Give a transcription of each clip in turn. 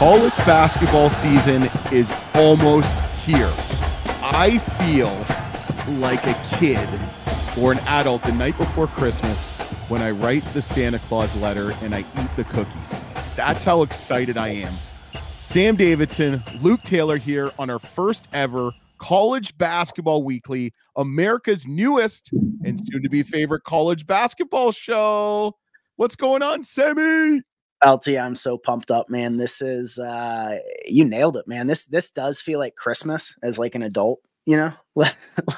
College basketball season is almost here. I feel like a kid or an adult the night before Christmas when I write the Santa Claus letter and I eat the cookies. That's how excited I am. Sam Davidson, Luke Taylor here on our first ever College Basketball Weekly, America's newest and soon-to-be favorite college basketball show. What's going on, Sammy? LT, I'm so pumped up, man. This is you nailed it, man. This does feel like Christmas as like an adult, you know,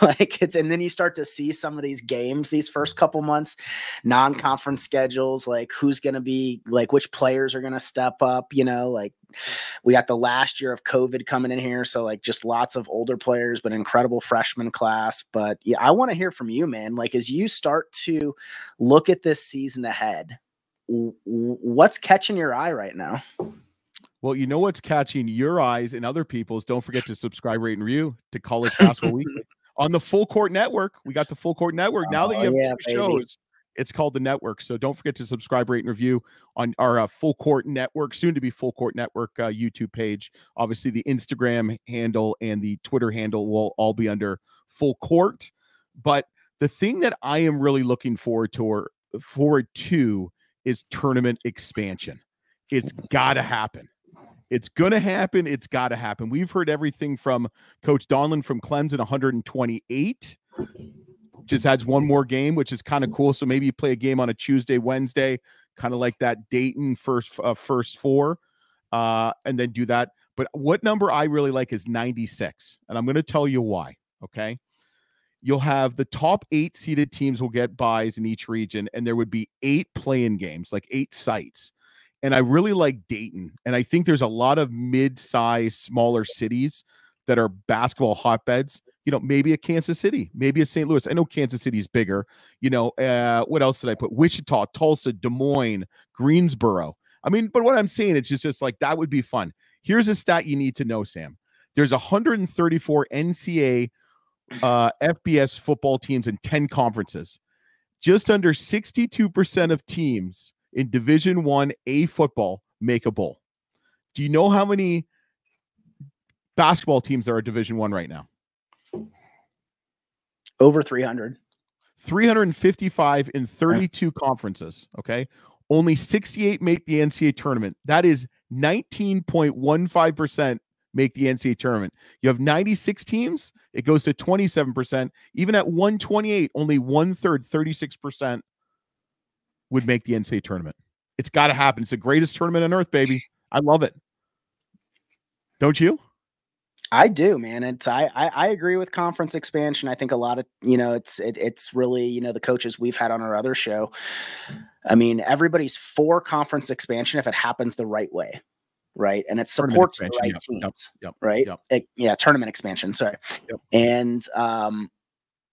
like it's, and then you start to see some of these games these first couple months, non-conference schedules, like who's going to be like, which players are going to step up, you know, like we got the last year of COVID coming in here. So like just lots of older players, but incredible freshman class. But yeah, I want to hear from you, man. Like, as you start to look at this season ahead, what's catching your eye right now? Well, you know what's catching your eyes and other people's. Don't forget to subscribe, rate, and review to College Basketball Weekly on the Full Court Network. We got the Full Court Network. Now that you have two shows, it's called the Network. So don't forget to subscribe, rate, and review on our Full Court Network, soon to be Full Court Network YouTube page. Obviously, the Instagram handle and the Twitter handle will all be under Full Court. But the thing that I am really looking forward to is tournament expansion. It's got to happen. It's going to happen. It's got to happen. We've heard everything from Coach Donlin from Clemson, 128. Just adds one more game, which is kind of cool. So maybe you play a game on a Tuesday, Wednesday, kind of like that Dayton first four, and then do that. But what number I really like is 96. And I'm going to tell you why, okay? You'll have the top 8 seeded teams will get buys in each region, and there would be 8 play-in games, like 8 sites. And I really like Dayton, and I think there's a lot of mid-sized, smaller cities that are basketball hotbeds. You know, maybe a Kansas City, maybe a St. Louis. I know Kansas City is bigger. You know, what else did I put? Wichita, Tulsa, Des Moines, Greensboro. I mean, but what I'm saying, it's just like that would be fun. Here's a stat you need to know, Sam. There's 134 NCAA FBS football teams in 10 conferences. Just under 62% of teams in Division I football make a bowl. Do you know how many basketball teams there are Division I right now? Over 300. 355 in 32 conferences, okay? Only 68 make the NCAA tournament. That is 19.15% make the NCAA tournament. You have 96 teams, it goes to 27%. Even at 128, only 1/3, 36% would make the NCAA tournament. It's got to happen. It's the greatest tournament on earth, baby. I love it. Don't you? I do, man. I agree with conference expansion. I think a lot of, you know, it's really, you know, the coaches we've had on our other show. I mean, everybody's for conference expansion if it happens the right way. Right. And it supports the right teams. Right. Tournament expansion. Sorry. And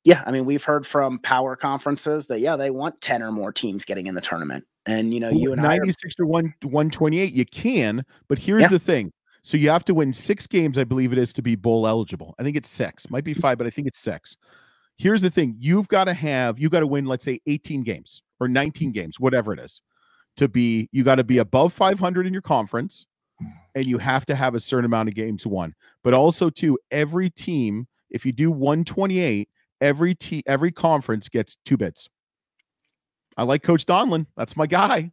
yeah, I mean, we've heard from power conferences that, yeah, they want 10 or more teams getting in the tournament. And, you know, you and 96 to 128, you can, but here's the thing. So you have to win 6 games, I believe it is, to be bowl eligible. I think it's 6, might be 5, but I think it's 6. Here's the thing. You got to win, let's say 18 games or 19 games, whatever it is, you got to be above 500 in your conference. And you have to have a certain amount of games won. But also, too, every team, if you do 128, every conference gets 2 bids. I like Coach Donlin. That's my guy.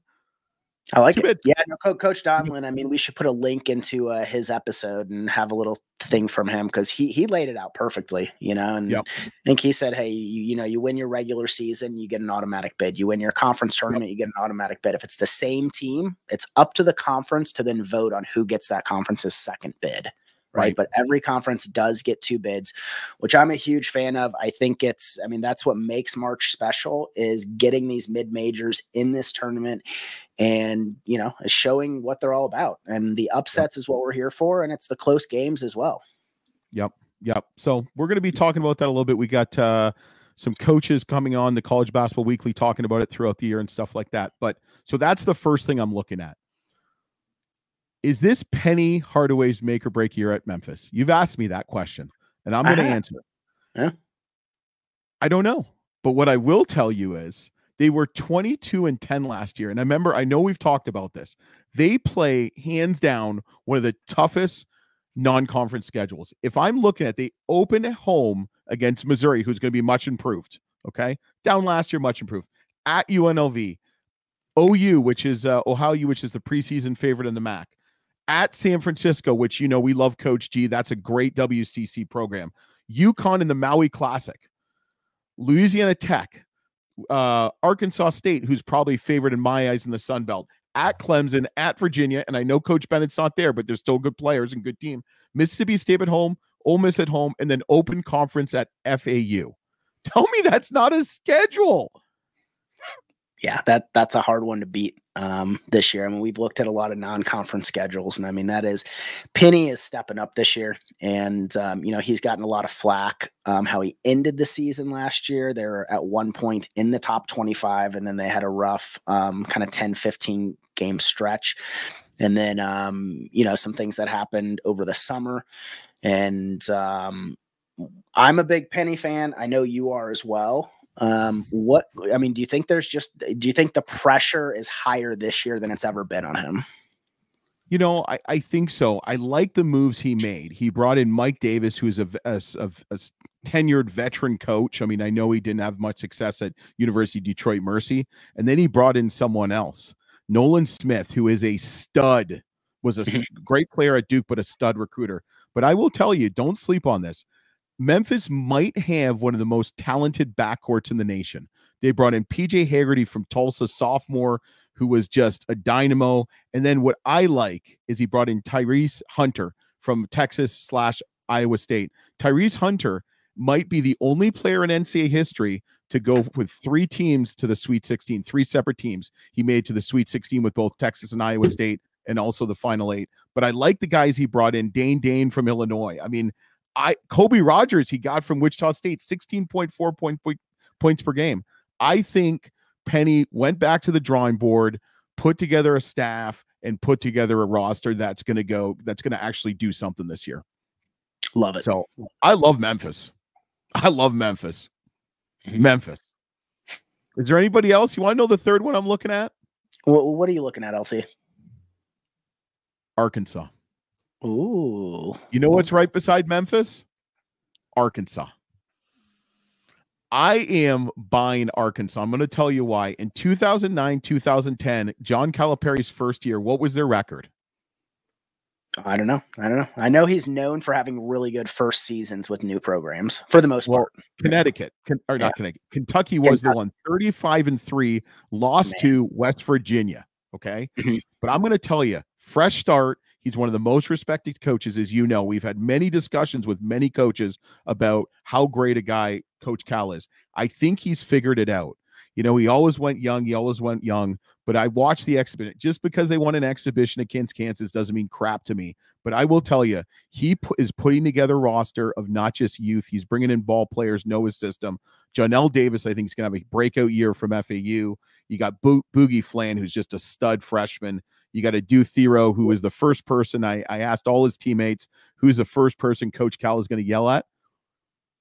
I like it. Yeah, no, Coach Donlin, I mean, we should put a link into his episode and have a little thing from him because he laid it out perfectly, you know, and I think he said, hey, you know, you win your regular season, you get an automatic bid. You win your conference tournament, you get an automatic bid. If it's the same team, it's up to the conference to then vote on who gets that conference's second bid. Right. But every conference does get 2 bids, which I'm a huge fan of. I think that's what makes March special is getting these mid-majors in this tournament and, you know, showing what they're all about. And the upsets is what we're here for. And it's the close games as well. Yep. So we're going to be talking about that a little bit. We got some coaches coming on the College Basketball Weekly talking about it throughout the year and stuff like that. But so that's the first thing I'm looking at. Is this Penny Hardaway's make or break year at Memphis? You've asked me that question, and I'm going to answer it. Yeah. I don't know. But what I will tell you is They were 22-10 last year. And I know we've talked about this. They play hands down one of the toughest non-conference schedules. If I'm looking at, they open at home against Missouri, who's going to be much improved. Okay. Down last year, much improved. At UNLV, OU, which is Ohio U, which is the preseason favorite in the MAC. At San Francisco, which, we love Coach G. That's a great WCC program. UConn in the Maui Classic. Louisiana Tech. Arkansas State, who's probably favored in my eyes in the Sun Belt. At Clemson, at Virginia, and I know Coach Bennett's not there, but there's still good players and good team. Mississippi State at home, Ole Miss at home, and then open conference at FAU. Tell me that's not a schedule. Yeah, that's a hard one to beat this year. I mean, we've looked at a lot of non-conference schedules, and I mean, Penny is stepping up this year, and he's gotten a lot of flack. How he ended the season last year, they were at one point in the top 25, and then they had a rough kind of 10-15 game stretch, and then some things that happened over the summer, and I'm a big Penny fan. I know you are as well. Do you think the pressure is higher this year than it's ever been on him? I think so. I like the moves he made. He brought in Mike Davis, who's a tenured veteran coach. I mean, I know he didn't have much success at University of Detroit Mercy. And then he brought in someone else, Nolan Smith, who is a stud, was a great player at Duke, but a stud recruiter. But I will tell you, don't sleep on this. Memphis might have one of the most talented backcourts in the nation. They brought in PJ Haggerty from Tulsa, sophomore, who was just a dynamo. And then what I like is he brought in Tyrese Hunter from Texas/Iowa State. Tyrese Hunter might be the only player in NCAA history to go with 3 teams to the Sweet 16, 3 separate teams. He made to the Sweet 16 with both Texas and Iowa State and also the Final 8. But I like the guys he brought in. Dane from Illinois. I mean, Kobe Rogers, he got from Wichita State, 16.4 points per game. I think Penny went back to the drawing board, put together a staff, and put together a roster that's going to actually do something this year. Love it. So I love Memphis. Memphis. Is there anybody else? You want to know the third one I'm looking at? What are you looking at, LC? Arkansas. Ooh. You know what's right beside Memphis? Arkansas. I am buying Arkansas. I'm going to tell you why. In 2009, 2010, John Calipari's first year, what was their record? I don't know. I know he's known for having really good first seasons with new programs for the most part. Connecticut, not Connecticut. Kentucky was the one, 35-3, lost to West Virginia. Okay. But I'm going to tell you, fresh start. He's one of the most respected coaches, as you know. We've had many discussions with many coaches about how great a guy Coach Cal is. I think he's figured it out. He always went young, but I watched the exhibition. Just because they won an exhibition against Kansas doesn't mean crap to me. But I will tell you, he is putting together a roster of not just youth. He's bringing in ball players, know his system. Jonell Davis, I think, is going to have a breakout year from FAU. You got Boogie Flan, who's just a stud freshman. You got Adu Thero, who is the first person. I asked all his teammates, who's the first person Coach Cal is going to yell at?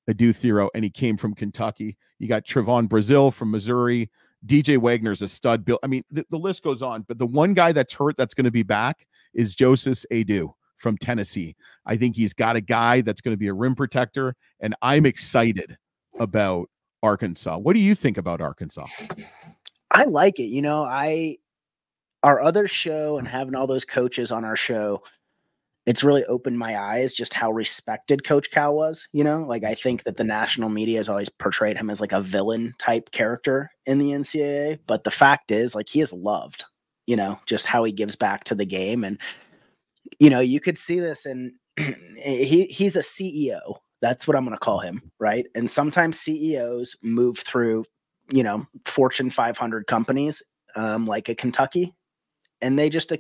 Adu Thero, and he came from Kentucky. You got Trevon Brazil from Missouri. DJ Wagner's a stud. I mean, the list goes on. But the one guy that's hurt that's going to be back is Joseph Adu from Tennessee. I think he's got a guy that's going to be a rim protector, and I'm excited about Arkansas. What do you think about Arkansas? I like it. Our other show and having all those coaches on our show, it's really opened my eyes just how respected Coach Cal was. I think that the national media has always portrayed him as like a villain type character in the NCAA. But the fact is, he is loved, just how he gives back to the game. And, you could see this, and he's a CEO. That's what I'm going to call him. Right. And sometimes CEOs move through, Fortune 500 companies, like a Kentucky. And they just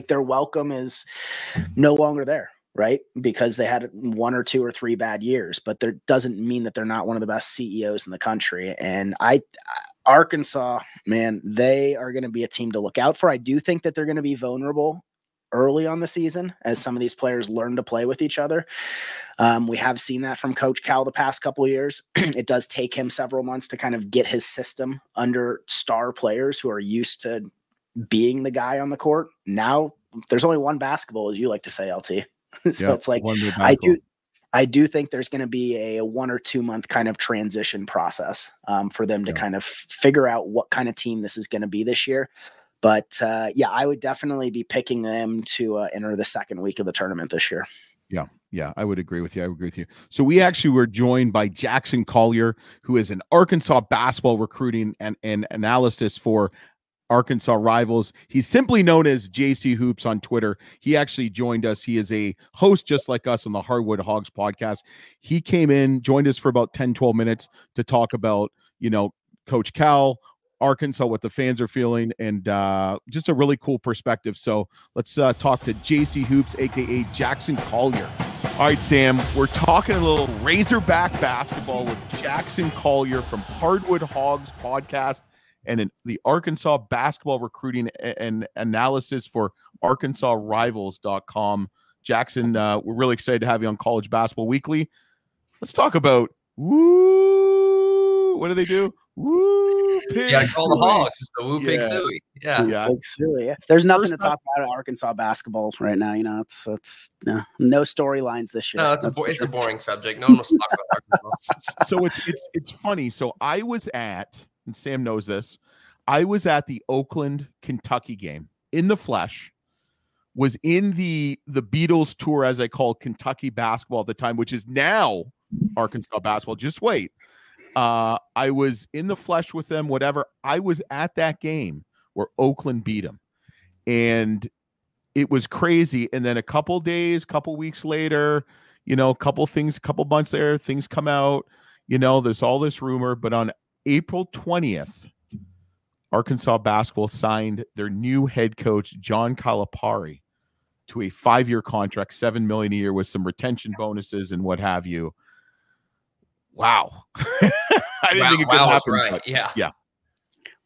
their welcome is no longer there, right? Because they had 1 or 2 or 3 bad years, but that doesn't mean that they're not one of the best CEOs in the country. And Arkansas, man, they are going to be a team to look out for. I do think that they're going to be vulnerable early on the season as some of these players learn to play with each other. We have seen that from Coach Cal the past couple of years. It does take him several months to kind of get his system under star players who are used to being the guy on the court. Now there's only one basketball, as you like to say, LT. So it's like, I do think there's going to be a 1 or 2 month kind of transition process for them to kind of figure out what kind of team this is going to be this year. But I would definitely be picking them to enter the second week of the tournament this year. Yeah, I would agree with you. So we actually were joined by Jackson Collier, who is an Arkansas basketball recruiting and analysis for Arkansas Rivals. He's simply known as JC Hoops on Twitter. He actually joined us. He is a host just like us on the Hardwood Hogs podcast. He came in, joined us for about 10, 12 minutes to talk about, Coach Cal, Arkansas, what the fans are feeling, and just a really cool perspective. So let's talk to JC Hoops, aka Jackson Collier. All right, Sam, we're talking a little Razorback basketball with Jackson Collier from Hardwood Hogs Podcast and the Arkansas basketball recruiting and analysis for ArkansasRivals.com. Jackson, we're really excited to have you on College Basketball Weekly. Let's talk about what do they do? Woo, pig yeah, call the Hogs. It's the Woo Pig Yeah. Suey. Yeah. Pig Suey, yeah. There's nothing to talk about Arkansas basketball right now. It's no storylines this year. No, it's a boring subject. No one wants to talk about Arkansas. So it's funny. So I was at, and Sam knows this, I was at the Oakland, Kentucky game in the flesh, was in the Beatles tour, as I call Kentucky basketball at the time, which is now Arkansas basketball. Just wait. I was in the flesh with them, whatever. I was at that game where Oakland beat them. And it was crazy. And then a couple weeks later, couple months there, things come out, there's all this rumor. But on April 20th, Arkansas basketball signed their new head coach, John Calipari, to a 5-year contract, $7 million a year with some retention bonuses and what have you. Wow. I didn't think it could happen. Right. Yeah.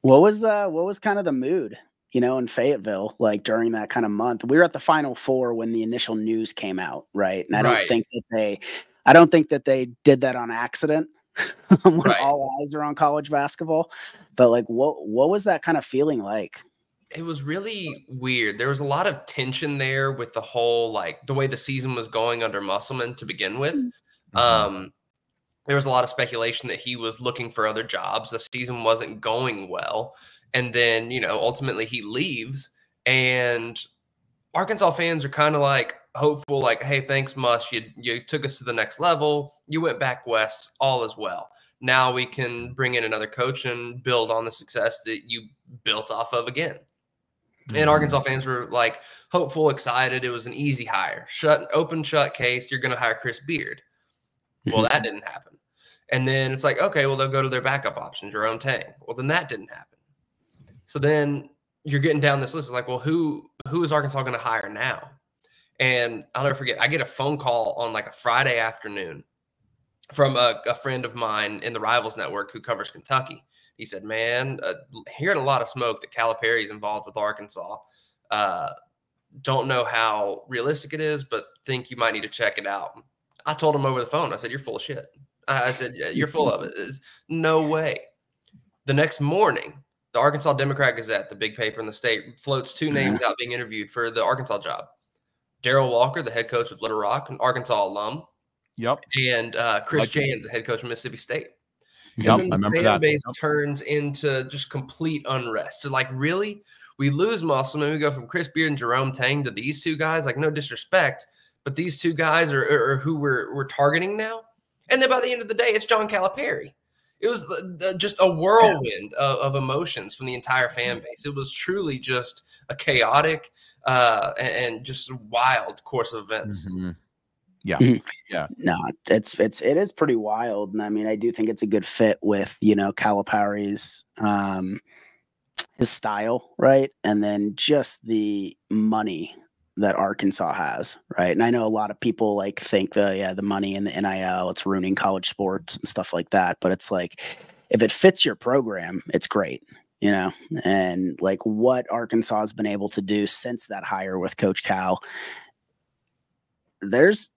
What was kind of the mood, in Fayetteville, like during that kind of month? We were at the Final Four when the initial news came out, right? And I don't think that they did that on accident when all eyes are on college basketball. But like, what was that kind of feeling like? It was really weird. There was a lot of tension there with the whole, like, the way the season was going under Musselman to begin with. There was a lot of speculation that he was looking for other jobs. The season wasn't going well. And then, ultimately he leaves, and Arkansas fans are kind of like hopeful, like, hey, thanks, Muss. You took us to the next level. You went back west. All is well. Now we can bring in another coach and build on the success that you built off of again. And Arkansas fans were like hopeful, excited. It was an easy hire. Open shut case. You're going to hire Chris Beard. Well, that didn't happen. And then it's like, okay, well, they'll go to their backup option, Jerome Tang. Well, then that didn't happen. So then you're getting down this list. It's like, well, who is Arkansas going to hire now? And I'll never forget, I get a phone call on like a Friday afternoon from a friend of mine in the Rivals Network who covers Kentucky. He said, man, hearing a lot of smoke that Calipari is involved with Arkansas. Don't know how realistic it is, but think you might need to check it out. I told him over the phone, I said, you're full of shit. I said, you're full of it. There's no way. The next morning, the Arkansas Democrat Gazette, the big paper in the state, floats 2 names out being interviewed for the Arkansas job. Darrell Walker, the head coach of Little Rock, an Arkansas alum. Yep. And Chris Jans, the head coach of Mississippi State. Yep, and then the fan base turns into just complete unrest. So, like, really? We lose Musselman. We go from Chris Beard and Jerome Tang to these 2 guys. Like, no disrespect, but these 2 guys are who we're targeting now. And then by the end of the day, it's John Calipari. It was just a whirlwind of emotions from the entire fan base. It was truly just a chaotic and just wild course of events. Yeah. No, it is pretty wild. And I mean, I do think it's a good fit with, Calipari's his style, right? And then just the money that Arkansas has, right? And I know a lot of people like think the money in the NIL, it's ruining college sports and stuff like that. But it's like, if it fits your program, it's great. you know, and like what Arkansas has been able to do since that hire with Coach Cal. There's,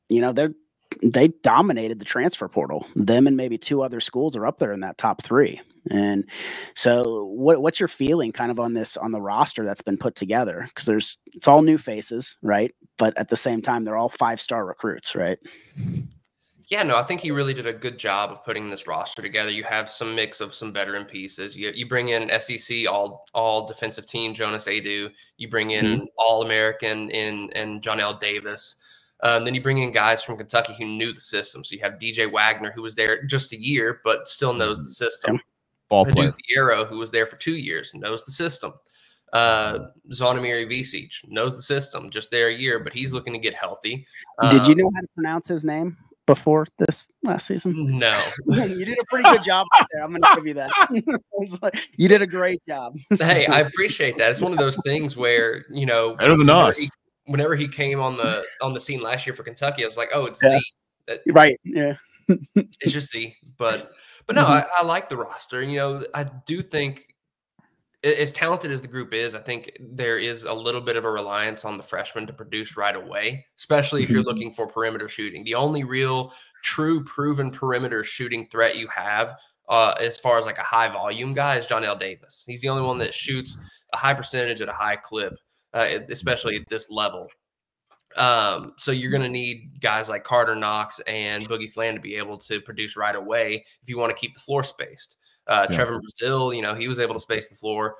you know, they dominated the transfer portal. Them and maybe two other schools are up there in that top 3. And so what's your feeling kind of on the roster that's been put together? Because it's all new faces, right? But at the same time, they're all 5-star recruits, right? Yeah, no, I think he really did a good job of putting this roster together. You have some mix of some veteran pieces. You bring in SEC all defensive team Jonas Adu. You bring in All-American in John L. Davis. Then you bring in guys from Kentucky who knew the system. So you have DJ Wagner, who was there just a year, but still knows the system. Ball player. Piero, who was there for 2 years, knows the system. Zvonimir Visic knows the system, just there a year, but he's looking to get healthy. Did you know how to pronounce his name before this last season? No. You did a pretty good job there. I'm going to give you that. You did a great job. Hey, I appreciate that. It's one of those things where, you know, better than us. Whenever he came on the scene last year for Kentucky, I was like, oh, it's Z. Right. Yeah. It's just Z. But no, I like the roster. You know, I do think as talented as the group is, I think there is a little bit of a reliance on the freshmen to produce right away, especially if you're looking for perimeter shooting. The only real true proven perimeter shooting threat you have as far as like a high volume guy is John L. Davis. He's the only one that shoots a high percentage at a high clip. Especially at this level. So you're going to need guys like Carter Knox and Boogie Flan to be able to produce right away if you want to keep the floor spaced. Trevor Brazile, you know, he was able to space the floor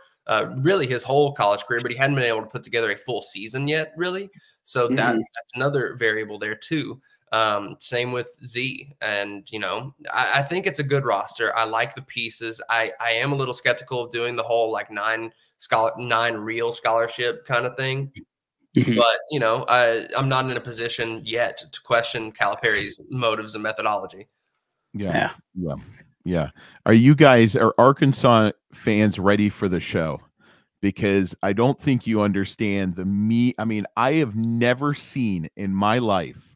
really his whole college career, but he hadn't been able to put together a full season yet, really. So that's another variable there too. Same with Z. And, you know, I think it's a good roster. I like the pieces. I am a little skeptical of doing the whole like 9 real scholarship kind of thing. But, you know, I'm not in a position yet to question Calipari's motives and methodology. Yeah. Are Arkansas fans ready for the show? Because I don't think you understand I mean, I have never seen in my life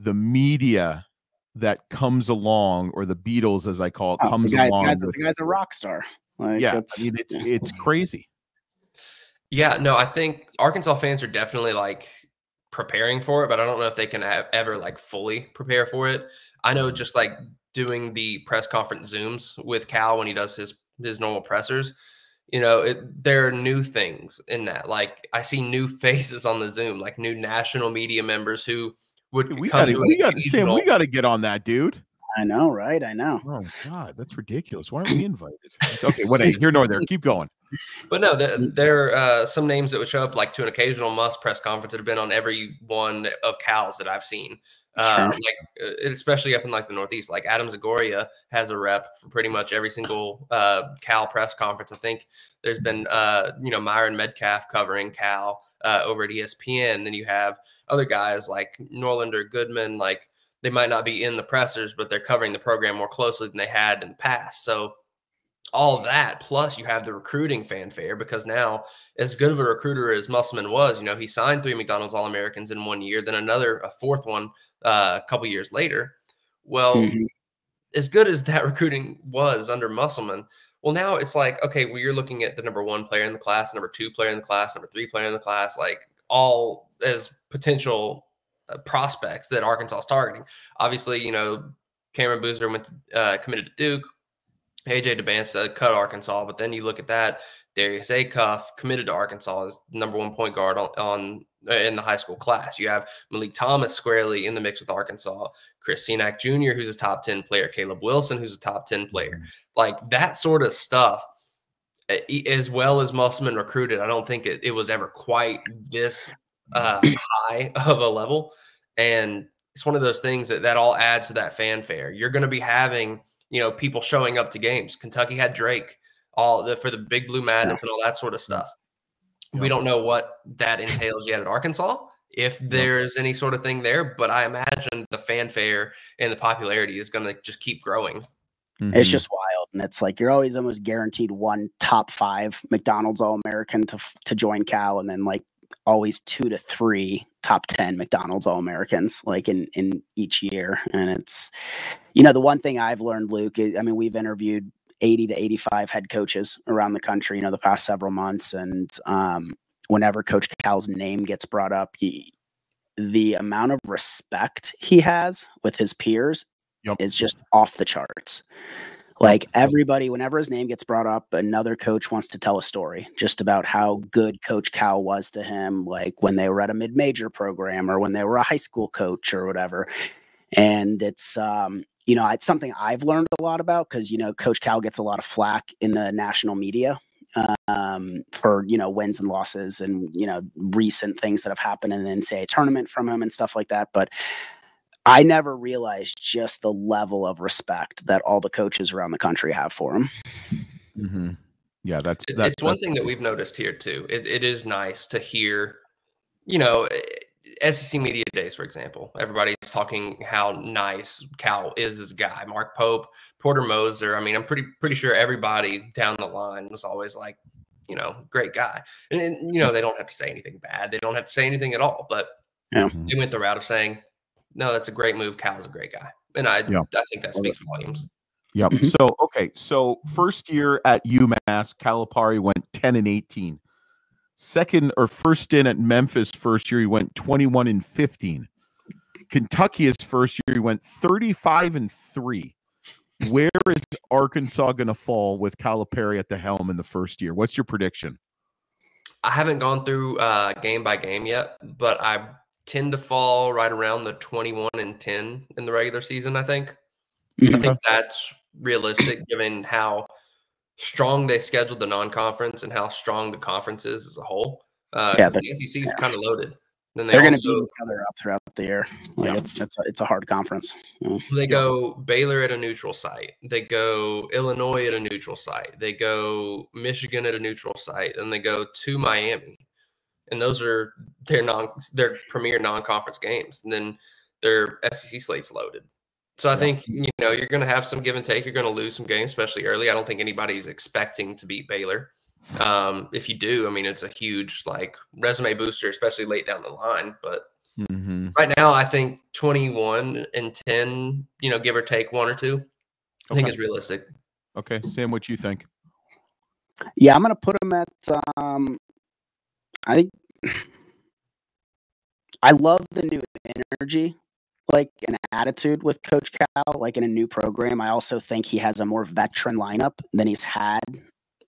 the media that comes along, or the Beatles, as I call it, comes along. The guy's a rock star. Like, I mean, it's crazy. Yeah, no, I think Arkansas fans are definitely like preparing for it, but I don't know if they can ever like fully prepare for it. I know just like doing the press conference Zooms with Cal when he does his normal pressers, you know, there are new things in that. Like I see new faces on the Zoom, like new national media members who would we got to get on that, dude. I know, right? I know. Oh God, that's ridiculous. Why aren't we invited? Okay, here nor there. Keep going. But no, there are some names that would show up like to an occasional Must press conference that have been on every one of Cal's that I've seen. Like especially up in like the Northeast, like Adam Zagoria has a rep for pretty much every single Cal press conference. I think there's been you know, Myron Metcalf covering Cal over at ESPN. Then you have other guys like Norlander Goodman, like they might not be in the pressers, but they're covering the program more closely than they had in the past. So all that, plus you have the recruiting fanfare, because now as good of a recruiter as Musselman was, you know, he signed 3 McDonald's All-Americans in 1 year, then a fourth one a couple years later. Well, as good as that recruiting was under Musselman, well, now it's like, okay, well, you're looking at the number 1 player in the class, number 2 player in the class, number 3 player in the class, like all as potential prospects that Arkansas is targeting. Obviously, you know, Cameron Boozer committed to Duke. AJ DeBansa cut Arkansas, but then you look at that, Darius Acuff committed to Arkansas as number 1 point guard in the high school class. You have Malik Thomas squarely in the mix with Arkansas, Chris Senack Jr., who's a top 10 player, Caleb Wilson, who's a top 10 player. Like that sort of stuff, as well as Musselman recruited, I don't think it was ever quite this high of a level. And it's one of those things that all adds to that fanfare. You're going to be having, you know, people showing up to games. Kentucky had Drake for the Big Blue Madness and all that sort of stuff. We don't know what that entails yet at Arkansas, if there's any sort of thing there, but I imagine the fanfare and the popularity is going to just keep growing. It's just wild. And it's like you're always almost guaranteed 1 top 5 McDonald's All-American to join Cal, and then like always 2 to 3 top 10 McDonald's All-Americans like in each year. And it's, you know, the one thing I've learned, Luke, I mean, we've interviewed 80 to 85 head coaches around the country, you know, the past several months. And whenever Coach Cal's name gets brought up, the amount of respect he has with his peers is just off the charts. Like everybody, whenever his name gets brought up, another coach wants to tell a story just about how good Coach Cal was to him, like when they were at a mid-major program or when they were a high school coach or whatever. And it's, you know, it's something I've learned a lot about because, you know, Coach Cal gets a lot of flack in the national media for, you know, wins and losses and, you know, recent things that have happened in the NCAA tournament from him and stuff like that. But I never realized just the level of respect that all the coaches around the country have for him. Mm-hmm. Yeah, it's one thing that we've noticed here too. It is nice to hear, you know, SEC Media Days, for example. Everybody's talking how nice Cal is as a guy. Mark Pope, Porter Moser. I mean, I'm pretty sure everybody down the line was always like, you know, great guy. And you know, they don't have to say anything bad. They don't have to say anything at all. But they went the route of saying, no, that's a great move. Cal's a great guy. And I think that speaks volumes. Yep. So first year at UMass, Calipari went 10-18. First stint at Memphis first year, he went 21-15. Kentucky his first year, he went 35-3. Where is Arkansas going to fall with Calipari at the helm in the first year? What's your prediction? I haven't gone through game by game yet, but I tend to fall right around the 21-10 in the regular season, I think. I think that's realistic given how strong they scheduled the non-conference and how strong the conference is as a whole. Because the SEC is kind of loaded. Then they're going to beat each other up throughout the year. Like it's a hard conference. They go Baylor at a neutral site. They go Illinois at a neutral site. They go Michigan at a neutral site, and they go to Miami. And those are their premier non-conference games. And then their SEC slate's loaded. So I think, you know, you're going to have some give and take. You're going to lose some games, especially early. I don't think anybody's expecting to beat Baylor. If you do, I mean, it's a huge like resume booster, especially late down the line. But right now, I think 21-10, you know, give or take one or two, I think is realistic. Okay. Sam, what you think? Yeah, I'm going to put them at, I love the new energy, like an attitude with Coach Cal, like in a new program. I also think he has a more veteran lineup than he's had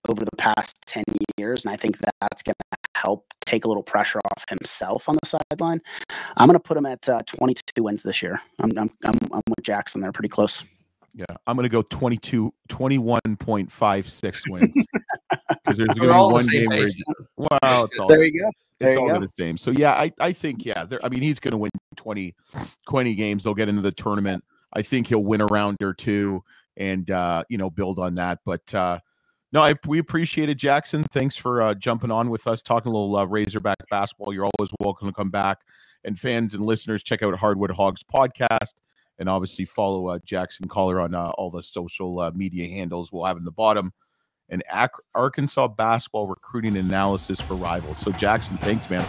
over the past 10 years. And I think that's going to help take a little pressure off himself on the sideline. I'm going to put him at 22 wins this year. I'm with Jackson. They're pretty close. Yeah. I'm going to go 21.56 wins. Because there's going to be one game where there you go. It's all the same. So, yeah, I think, I mean, he's going to win 20 games. They'll get into the tournament. I think he'll win a round or two and, you know, build on that. But, no, we appreciate it, Jackson. Thanks for jumping on with us, talking a little Razorback basketball. You're always welcome to come back. And fans and listeners, check out Hardwood Hogs Podcast. And obviously follow Jackson Collier on all the social media handles we'll have in the bottom. And Arkansas basketball recruiting analysis for Rivals. So, Jackson, thanks, man.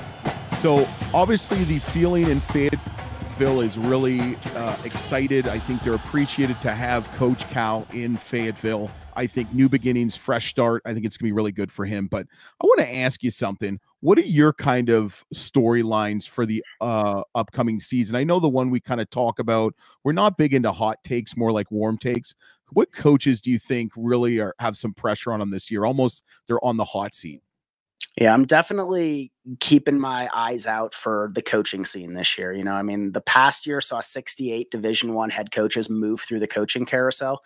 So, obviously, the feeling in Fayetteville is really excited. I think they're appreciated to have Coach Cal in Fayetteville. I think new beginnings, fresh start. I think it's going to be really good for him. But I want to ask you something. What are your kind of storylines for the upcoming season? I know the one we kind of talk about, we're not big into hot takes, more like warm takes. What coaches do you think really have some pressure on them this year? Almost they're on the hot seat. Yeah, I'm definitely keeping my eyes out for the coaching scene this year. You know, I mean, the past year saw 68 Division I head coaches move through the coaching carousel.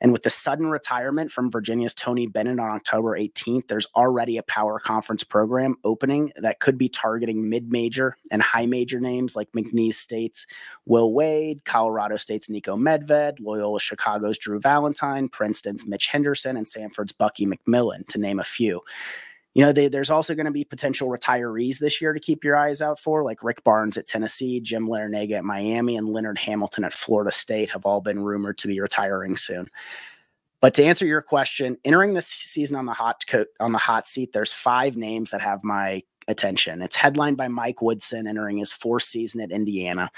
And with the sudden retirement from Virginia's Tony Bennett on October 18th, there's already a power conference program opening that could be targeting mid-major and high-major names like McNeese State's Will Wade, Colorado State's Nico Medved, Loyola Chicago's Drew Valentine, Princeton's Mitch Henderson, and Samford's Bucky McMillan, to name a few. You know, there's also going to be potential retirees this year to keep your eyes out for, like Rick Barnes at Tennessee, Jim Larinaga at Miami, and Leonard Hamilton at Florida State have all been rumored to be retiring soon. But to answer your question, entering this season on the hot seat, there's 5 names that have my attention. It's headlined by Mike Woodson entering his 4th season at Indiana.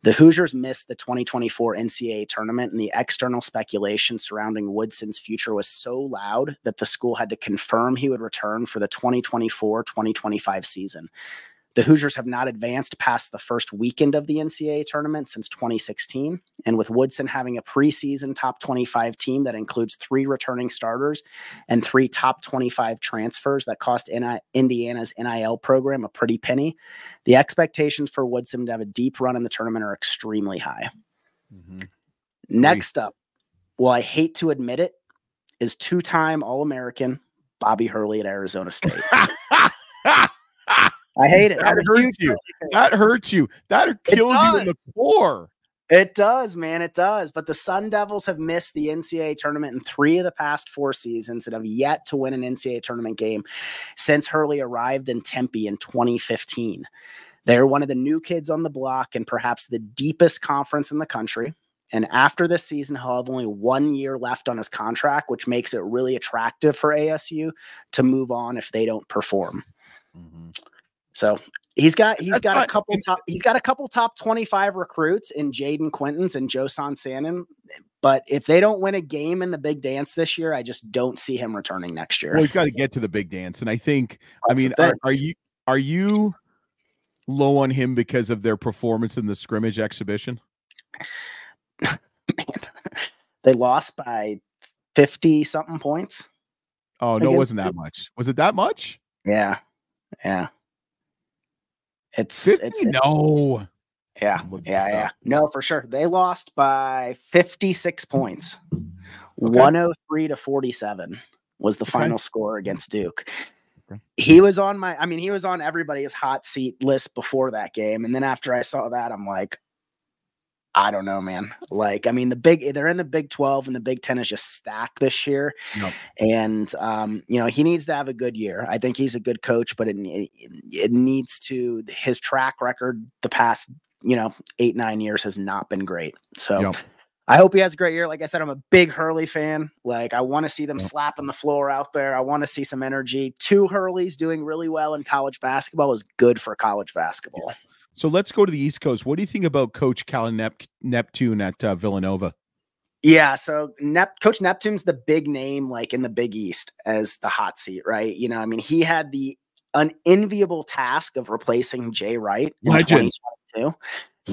The Hoosiers missed the 2024 NCAA tournament, and the external speculation surrounding Woodson's future was so loud that the school had to confirm he would return for the 2024-2025 season. The Hoosiers have not advanced past the first weekend of the NCAA tournament since 2016. And with Woodson having a preseason top 25 team that includes 3 returning starters and 3 top 25 transfers that cost Indiana's NIL program a pretty penny, the expectations for Woodson to have a deep run in the tournament are extremely high. Mm-hmm. Next up, well, I hate to admit it, is 2-time All-American Bobby Hurley at Arizona State. I hate it. That hurts you. That hurts you. That kills you in the core. It does, man. It does. But the Sun Devils have missed the NCAA tournament in 3 of the past 4 seasons and have yet to win an NCAA tournament game since Hurley arrived in Tempe in 2015. They're one of the new kids on the block and perhaps the deepest conference in the country. And after this season, he'll have only 1 year left on his contract, which makes it really attractive for ASU to move on if they don't perform. Mm-hmm. So he's got a couple top 25 recruits in Jaden Quintons and Josan Sannon. But if they don't win a game in the big dance this year, I just don't see him returning next year. Well, he's got to get to the big dance. And I think, are you low on him because of their performance in the scrimmage exhibition? Man, they lost by 50 something points. Oh, no, it wasn't that much. Was it that much? Yeah. It's no. Yeah. No, for sure. They lost by 56 points. Okay. 103-47 was the final score against Duke. Okay. He was on everybody's hot seat list before that game. And then after I saw that, I'm like, I don't know, man. Like, I mean, they're in the Big 12 and the Big 10 is just stacked this year. Yep. And, he needs to have a good year. I think he's a good coach, but it needs to, his track record the past, 8-9 years has not been great. So yep. I hope he has a great year. Like I said, I'm a big Hurley fan. Like, I want to see them slapping the floor out there. I want to see some energy. 2 Hurleys doing really well in college basketball is good for college basketball. Yeah. So let's go to the East Coast. What do you think about Coach Neptune at Villanova? Yeah, so Coach Neptune's the big name, like in the Big East as the hot seat, right? He had the unenviable task of replacing Jay Wright in 2022.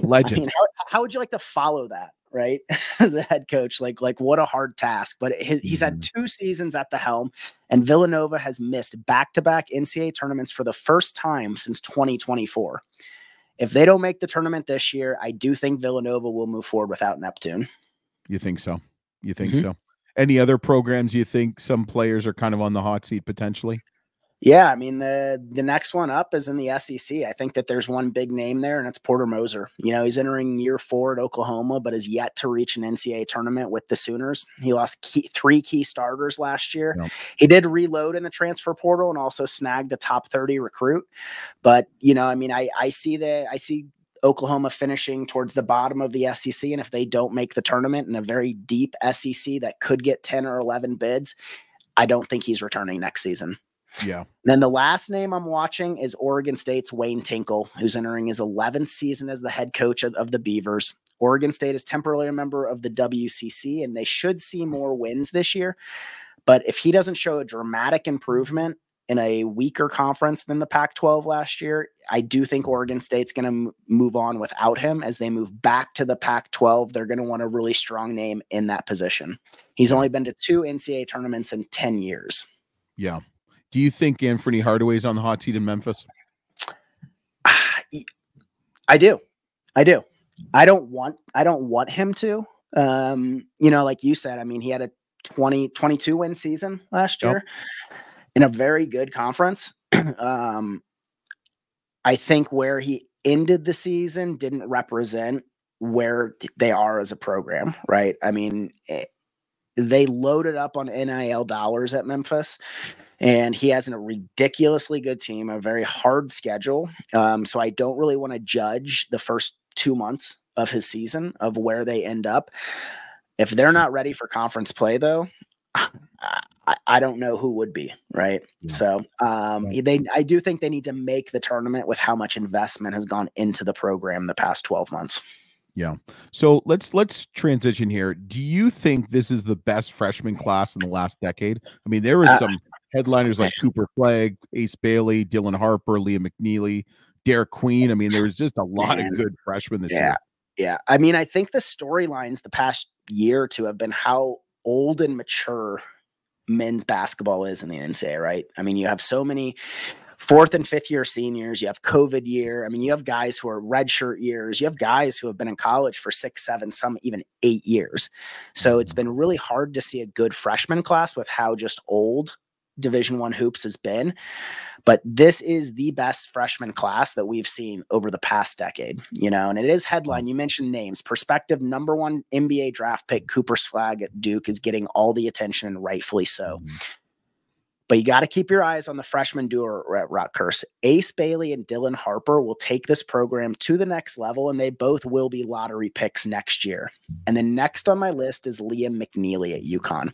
Legend. How would you like to follow that, right? As a head coach, like what a hard task. But he's had 2 seasons at the helm, and Villanova has missed back-to-back NCAA tournaments for the first time since 2024. If they don't make the tournament this year, I do think Villanova will move forward without Neptune. You think so? You think so? Any other programs you think some players are kind of on the hot seat potentially? Yeah, I mean, the next one up is in the SEC. I think that there's one big name there, and it's Porter Moser. He's entering year 4 at Oklahoma, but is yet to reach an NCAA tournament with the Sooners. He lost 3 key starters last year. Yep. He did reload in the transfer portal and also snagged a top 30 recruit. But, I see Oklahoma finishing towards the bottom of the SEC, and if they don't make the tournament in a very deep SEC that could get 10 or 11 bids, I don't think he's returning next season. Yeah. Then the last name I'm watching is Oregon State's Wayne Tinkle, who's entering his 11th season as the head coach of the Beavers. Oregon State is temporarily a member of the WCC, and they should see more wins this year. But if he doesn't show a dramatic improvement in a weaker conference than the Pac-12 last year, I do think Oregon State's going to move on without him. As they move back to the Pac-12, they're going to want a really strong name in that position. He's only been to 2 NCAA tournaments in 10 years. Yeah. Do you think Anthony Hardaway is on the hot seat in Memphis? I do. I don't want him to. Like you said, I mean, he had a 22 win season last year in a very good conference. I think where he ended the season didn't represent where they are as a program, right? I mean, they loaded up on NIL dollars at Memphis. And he has a ridiculously good team, a very hard schedule. So I don't really want to judge the first 2 months of his season of where they end up. If they're not ready for conference play, though, I don't know who would be, right? Yeah. So I do think they need to make the tournament with how much investment has gone into the program the past 12 months. Yeah. So let's transition here. Do you think this is the best freshman class in the last decade? I mean, there was some headliners like Cooper Flagg, Ace Bailey, Dylan Harper, Liam McNeely, Derek Queen. I mean, there was just a lot of good freshmen this year. Yeah. I mean, I think the storylines the past year or two have been how old and mature men's basketball is in the NCAA, right? I mean, you have so many 4th and 5th year seniors. You have COVID year. I mean, you have guys who are redshirt years. You have guys who have been in college for 6, 7, some even 8 years. So it's been really hard to see a good freshman class with how just old Division I hoops has been. But this is the best freshman class that we've seen over the past decade, and it is headline. You mentioned names. Prospective #1 NBA draft pick Cooper Flagg at Duke is getting all the attention, and rightfully so. But you got to keep your eyes on the freshman duo at Rutgers. Ace Bailey and Dylan Harper will take this program to the next level, and they both will be lottery picks next year. And then next on my list is Liam McNeely at UConn.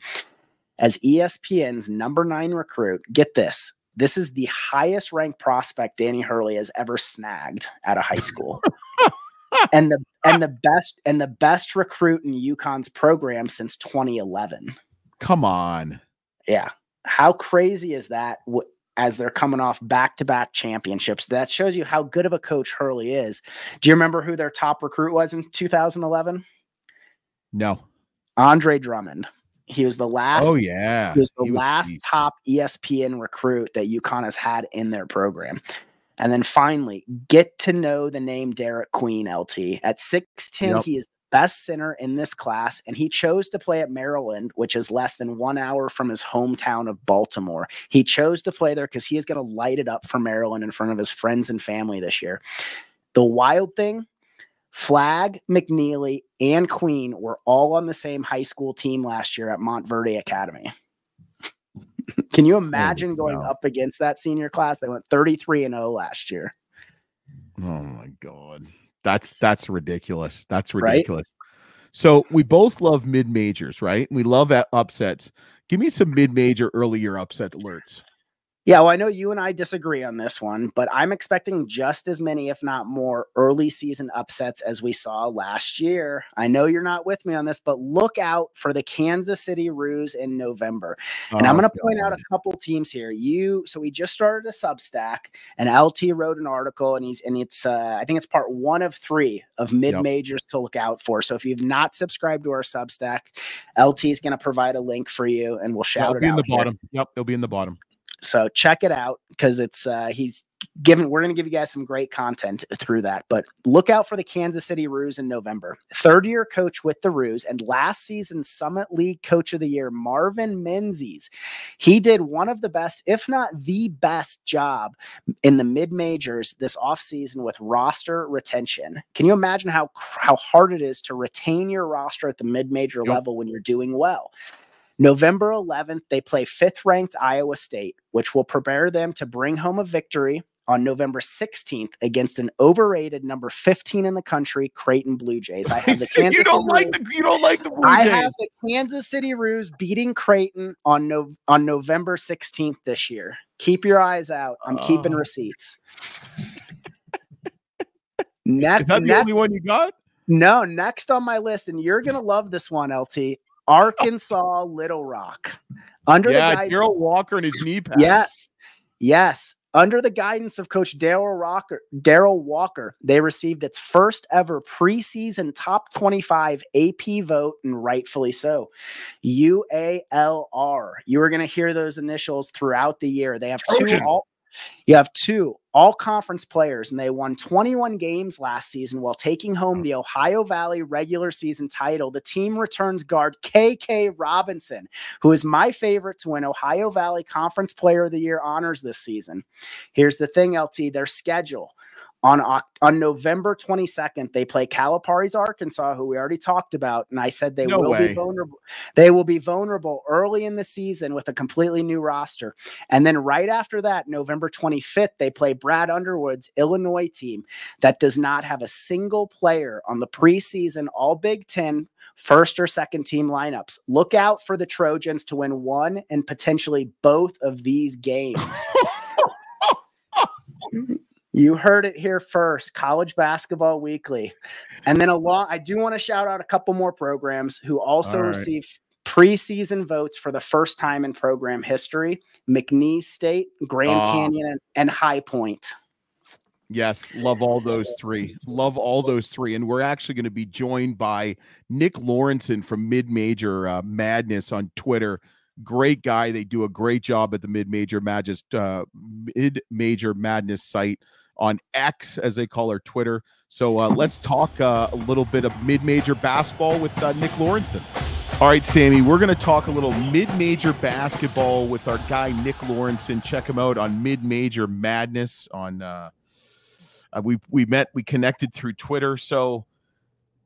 As ESPN's #9 recruit, get this. This is the highest ranked prospect Danny Hurley has ever snagged at a high school. and the best recruit in UConn's program since 2011. Come on. Yeah. How crazy is that as they're coming off back-to-back championships? That shows you how good of a coach Hurley is. Do you remember who their top recruit was in 2011? No. Andre Drummond. He was the last. Oh, yeah. He was the last top ESPN recruit that UConn has had in their program. And then finally, get to know the name Derek Queen, LT. At 6'10", he is the best center in this class, and he chose to play at Maryland, which is less than 1 hour from his hometown of Baltimore. He chose to play there because he is going to light it up for Maryland in front of his friends and family this year. The wild thing, Flagg, McNeely, and Queen were all on the same high school team last year at Montverde Academy. Can you imagine going up against that senior class? They went 33-0 last year. Oh my God. That's ridiculous. That's ridiculous. Right? So we both love mid-majors, right? We love upsets. Give me some mid-major early year upset alerts. Yeah, well, I know you and I disagree on this one, but I'm expecting just as many, if not more, early season upsets as we saw last year. I know you're not with me on this, but look out for the Kansas City Roos in November. And I'm going to point out a couple teams here. So we just started a Substack, and LT wrote an article, and it's I think it's part 1 of 3 of mid-majors to look out for. So if you've not subscribed to our Substack, LT is going to provide a link for you, and we'll shout it out. It'll be in the bottom. Yep, it'll be in the bottom. So check it out because we're going to give you guys some great content through that, but look out for the Kansas City Roos in November. 3rd-year coach with the Roos and last season Summit League Coach of the Year, Marvin Menzies. He did one of the best, if not the best job in the mid-majors this offseason with roster retention. Can you imagine how hard it is to retain your roster at the mid-major level when you're doing well? November 11th, they play 5th-ranked Iowa State, which will prepare them to bring home a victory on November 16th against an overrated number 15 in the country, Creighton Blue Jays. I have the Kansas you don't like the Blue Jays. I have the Kansas City Roos beating Creighton on November 16th this year. Keep your eyes out. I'm keeping receipts. Is that the only one you got? No, next on my list, and you're going to love this one, LT. Arkansas Little Rock. Darryl Walker and his knee pads. Yes. Under the guidance of Coach Darryl Walker, they received its first ever preseason top 25 AP vote, and rightfully so. UALR. You are going to hear those initials throughout the year. They have two all-conference players, and they won 21 games last season while taking home the Ohio Valley regular season title. The team returns guard KK Robinson, who is my favorite to win Ohio Valley Conference Player of the Year honors this season. Here's the thing, LT, their schedule. On November 22nd, they play Calipari's Arkansas, who we already talked about, and I said they will be vulnerable. They will be vulnerable early in the season with a completely new roster. And then right after that, November 25th, they play Brad Underwood's Illinois team that does not have a single player on the preseason All Big Ten first or second team lineups. Look out for the Trojans to win one and potentially both of these games. You heard it here first. College Basketball Weekly. And then I do want to shout out a couple more programs who also receive preseason votes for the first time in program history. McNeese State, Grand Canyon, and High Point. Yes, love all those three. Love all those three. And we're actually going to be joined by Nick Lorensen from Mid-Major Madness on Twitter. Great guy. They do a great job at the Mid-Major Madness site on X, as they call our Twitter. So let's talk a little bit of mid-major basketball with Nick Lorensen. All right, Sammy, we're going to talk a little mid-major basketball with our guy, Nick Lorensen. Check him out on Mid-Major Madness on we connected through Twitter. So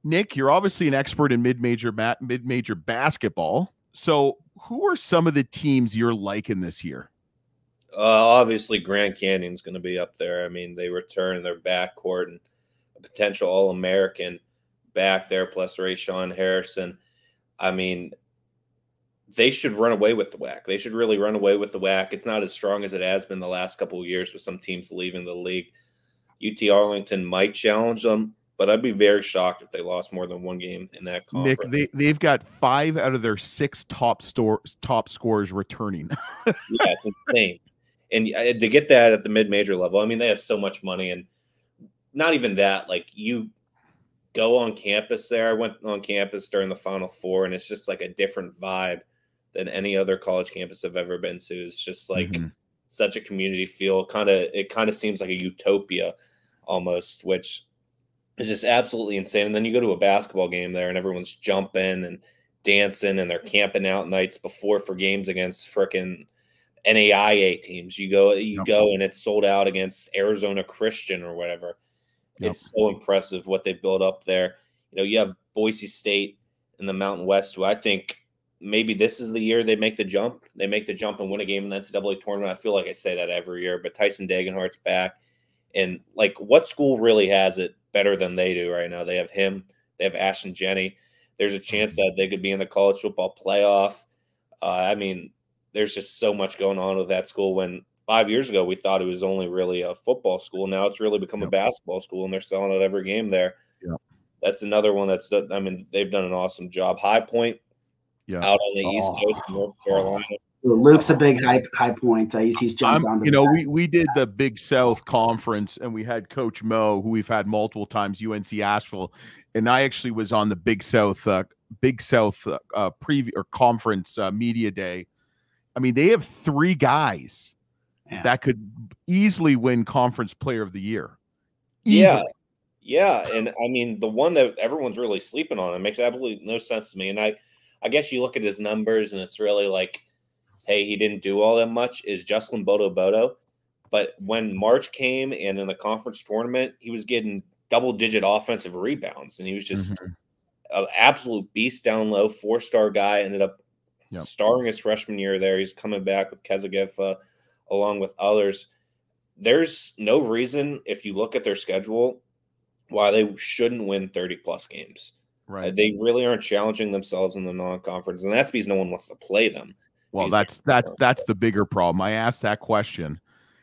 Nick, you're obviously an expert in mid-major basketball. So who are some of the teams you're liking this year? Obviously Grand Canyon's going to be up there. I mean, they return their backcourt and a potential All-American back there, plus Rayshawn Harrison. I mean, they should run away with the WAC. They should really run away with the WAC. It's not as strong as it has been the last couple of years with some teams leaving the league. UT Arlington might challenge them, but I'd be very shocked if they lost more than one game in that conference. Nick, they've got 5 out of their 6 top scorers returning. Yeah, it's insane. And to get that at the mid-major level, I mean, they have so much money. And not even that, like, you go on campus there. I went on campus during the Final Four, and it's just like a different vibe than any other college campus I've ever been to. It's just like such a community feel. It kind of seems like a utopia almost, which is just absolutely insane. And then you go to a basketball game there, and everyone's jumping and dancing, and they're camping out nights before for games against frickin' NAIA teams. You go, and it's sold out against Arizona Christian or whatever. Yep. It's so impressive what they built up there. You know, you have Boise State in the Mountain West, who I think maybe this is the year they make the jump. They make the jump and win a game in the NCAA tournament. I feel like I say that every year, but Tyson Dagenhart's back. And, like, what school really has it better than they do right now? They have him. They have Ashton Jenny. There's a chance that they could be in the college football playoff. I mean, there's just so much going on with that school. When 5 years ago we thought it was only really a football school, now it's really become a basketball school, and they're selling out every game there. Yeah, that's another one I mean, they've done an awesome job. High Point, out on the East Coast of North Carolina. Luke's a big high point. He's jumped on. We did the Big South Conference, and we had Coach Mo, who we've had multiple times, UNC Asheville, and I actually was on the Big South preview or conference media day. I mean, they have 3 guys that could easily win Conference Player of the Year. Easily. Yeah, and I mean, the one that everyone's really sleeping on, it makes absolutely no sense to me. And I guess you look at his numbers, and it's really like, hey, he didn't do all that much, is Jocelyn Bodo. But when March came and in the conference tournament, he was getting double-digit offensive rebounds, and he was just an absolute beast down low, 4-star guy, ended up starring his freshman year there. He's coming back with Kezagefa along with others. There's no reason, if you look at their schedule, why they shouldn't win 30-plus games. Right. They really aren't challenging themselves in the non-conference, and that's because no one wants to play them. Well, that's the bigger problem. I asked that question,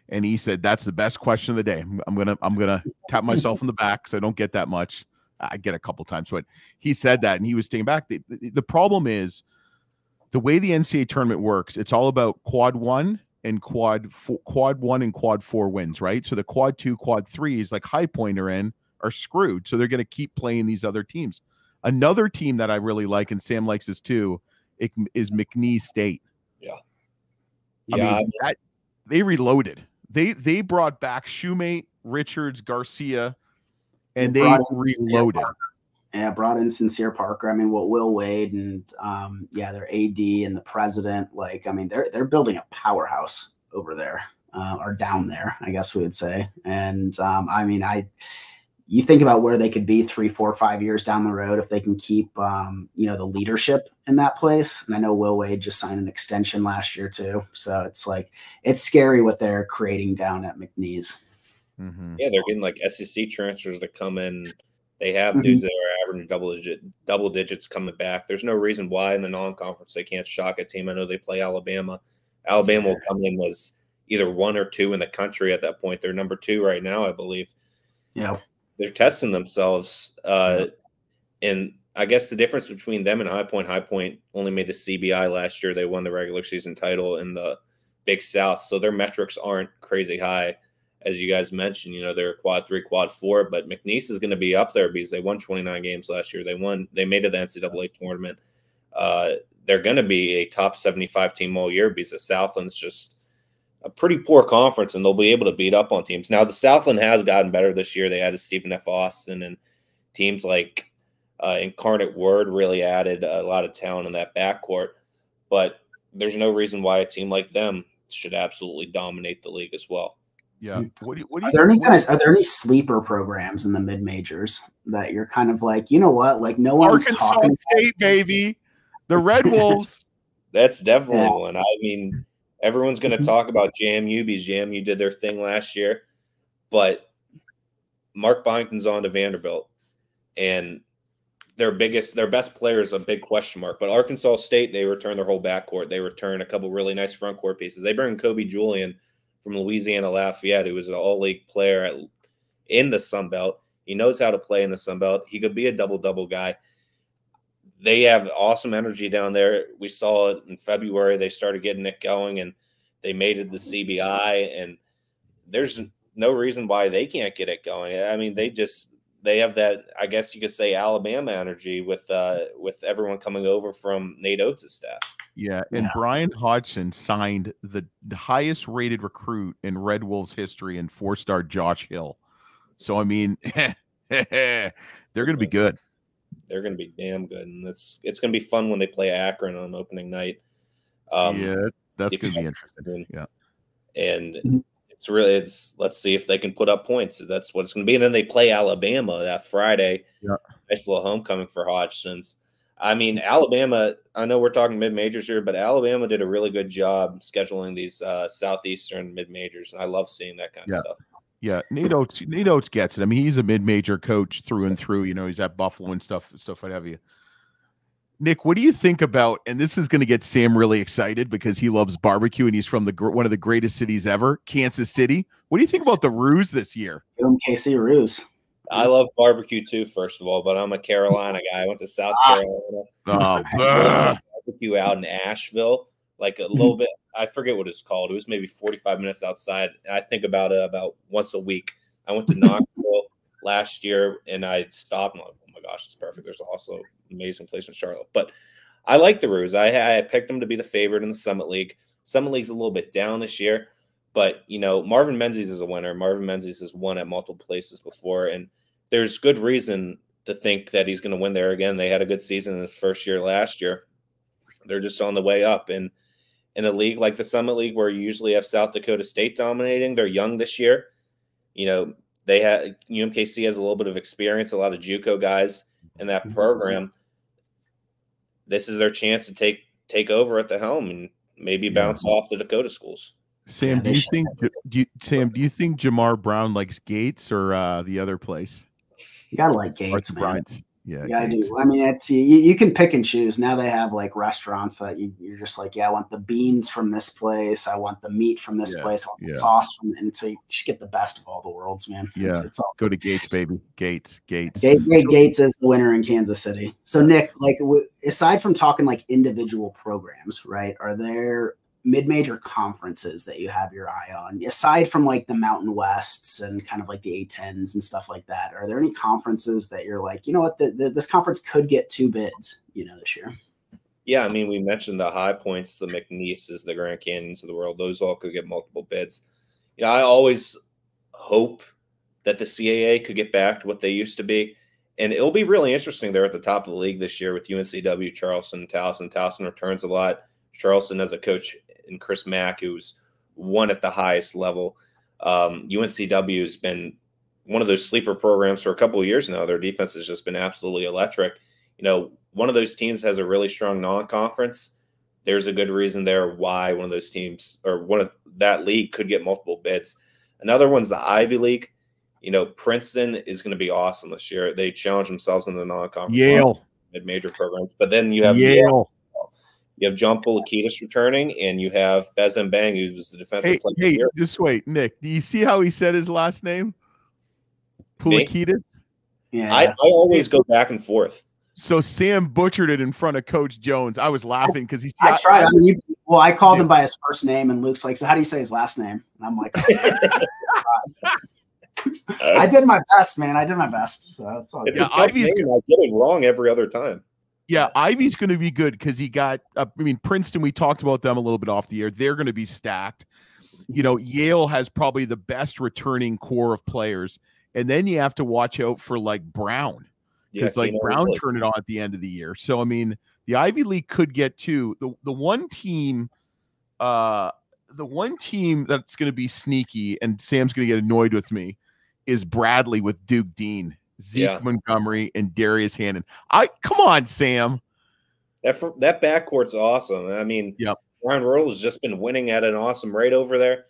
and he said that's the best question of the day. I'm gonna tap myself on the back because I don't get that much. I get a couple times, but he said that, and he was staying back. The problem is the way the NCAA tournament works. It's all about quad 1 and quad 1 and quad 4 wins, right? So the quad 2, quad 3s, like High Point are screwed. So they're going to keep playing these other teams. Another team that I really like, and Sam likes this too, is McNeese State. I mean, they reloaded. They brought back Shoemate, Richards, Garcia, and they reloaded. Brought in Sincere Parker. I mean, Will Wade and their AD and the president. Like, I mean, they're building a powerhouse over there, or down there, I guess we would say. And I mean, you think about where they could be 3, 4, 5 years down the road if they can keep, the leadership in that place. And I know Will Wade just signed an extension last year too. So it's like, it's scary what they're creating down at McNeese. Yeah, they're getting like SEC transfers to come in. They have dudes that are averaging double digits coming back. There's no reason why in the non-conference they can't shock a team. I know they play Alabama. Alabama will come in as, either 1 or 2 in the country at that point. They're number 2 right now, I believe. Yeah. They're testing themselves. And I guess the difference between them and High Point only made the CBI last year. They won the regular season title in the Big South. So their metrics aren't crazy high. As you guys mentioned, they're quad 3, quad 4, but McNeese is going to be up there because they won 29 games last year. They made it to the NCAA tournament. They're going to be a top 75 team all year because the Southland's just a pretty poor conference, and they'll be able to beat up on teams. Now, the Southland has gotten better this year. They added Stephen F. Austin, and teams like Incarnate Word really added a lot of talent in that backcourt. But there's no reason why a team like them should absolutely dominate the league as well. Yeah. Are there any sleeper programs in the mid majors that you're kind of like, you know what, like no one's Arkansas talking State, baby, the Red Wolves? That's definitely one. I mean, everyone's going to talk about JMU because JMU did their thing last year, but Mark Byington's on to Vanderbilt, and their best player is a big question mark. But Arkansas State, they return their whole backcourt. They return a couple really nice front court pieces. They bring Kobe Julian from Louisiana Lafayette, who was an all-league player in the Sun Belt. He knows how to play in the Sun Belt. He could be a double-double guy. They have awesome energy down there. We saw it in February. They started getting it going, and they made it the CBI, and there's no reason why they can't get it going. I mean, they have that, I guess you could say, Alabama energy with everyone coming over from Nate Oates' staff. Yeah, and Brian Hodgson signed the highest-rated recruit in Red Wolves history in 4-star Josh Hill. So, I mean, they're going to be good. They're going to be damn good, and it's going to be fun when they play Akron on opening night. That's going to be interesting. Yeah, and let's see if they can put up points. That's what it's going to be. And then they play Alabama that Friday. Yeah, nice little homecoming for Hodgson's. I mean, Alabama. I know we're talking mid majors here, but Alabama did a really good job scheduling these southeastern mid majors, and I love seeing that kind of stuff. Yeah, Nate Oates gets it. I mean, he's a mid-major coach through and through. He's at Buffalo and stuff what have you. Nick, what do you think about? And this is going to get Sam really excited because he loves barbecue and he's from one of the greatest cities ever, Kansas City. What do you think about the Roos this year? KC Roos. I love barbecue too, first of all, but I'm a Carolina guy. I went to South Carolina. Barbecue out in Asheville, like a little bit. I forget what it's called. It was maybe 45 minutes outside. And I think about it about once a week. I went to Knoxville last year and I stopped. And I'm like, oh my gosh, it's perfect. There's also an amazing place in Charlotte. But I like the Roos. I picked them to be the favorite in the Summit League. Summit League's a little bit down this year. But, Marvin Menzies is a winner. Marvin Menzies has won at multiple places before. And there's good reason to think that he's going to win there again. They had a good season in his first year last year. They're just on the way up. And in a league like the Summit League, where you usually have South Dakota State dominating, they're young this year. They have UMKC has a little bit of experience, a lot of JUCO guys in that program. This is their chance to take over at the helm and maybe bounce off the Dakota schools. Sam, do you think Jamar Brown likes Gates or the other place? You gotta like Gates, man. Bryant. Yeah, I do. I mean, it's you can pick and choose. Now they have like restaurants that you're just like, I want the beans from this place. I want the meat from this place. I want the sauce from, and so you just get the best of all the worlds, man. Yeah, it's all go to Gates, baby. Gates. Gates is the winner in Kansas City. So Nick, like aside from talking like individual programs, right? Are there mid-major conferences that you have your eye on aside from like the Mountain Wests and kind of like the A10s and stuff like that? Are there any conferences that you're like, you know what, this conference could get 2 bids, this year? Yeah, I mean, we mentioned the High Points, the McNeeses, the Grand Canyons of the world. Those all could get multiple bids. I always hope that the CAA could get back to what they used to be, and it'll be really interesting there at the top of the league this year with UNCW, Charleston, Towson. Towson returns a lot. Charleston has a coach in Chris Mack, who's won at the highest level. UNCW has been one of those sleeper programs for a couple of years now. Their defense has just been absolutely electric. One of those teams has a really strong non-conference. There's a good reason there why one of those teams or one of that league could get multiple bids. Another one's the Ivy League. Princeton is going to be awesome this year. They challenge themselves in the non-conference Yale mid-major programs, but then you have Yale. You have John Poulikitis returning, and you have Bezem Bang, who's the defensive player. Hey, just wait, Nick. Do you see how he said his last name? Poulikitis? Yeah. I always go back and forth. So Sam butchered it in front of Coach Jones. I was laughing because he. I tried. I called him by his first name, and Luke's like, "So how do you say his last name?" And I'm like, "I did my best, man. I did my best." So it's all good. I get it wrong every other time. Yeah, Ivy's going to be good because he got. Princeton. We talked about them a little bit off the air. They're going to be stacked. Yale has probably the best returning core of players, and then you have to watch out for like Brown. Because Brown turned it on at the end of the year. So the Ivy League could get two. The one team that's going to be sneaky, and Sam's going to get annoyed with me, is Bradley with Duke Dean, Zeke Montgomery, and Darius Hannon. Come on, Sam. That backcourt's awesome. Brian Royal has just been winning at an awesome rate over there.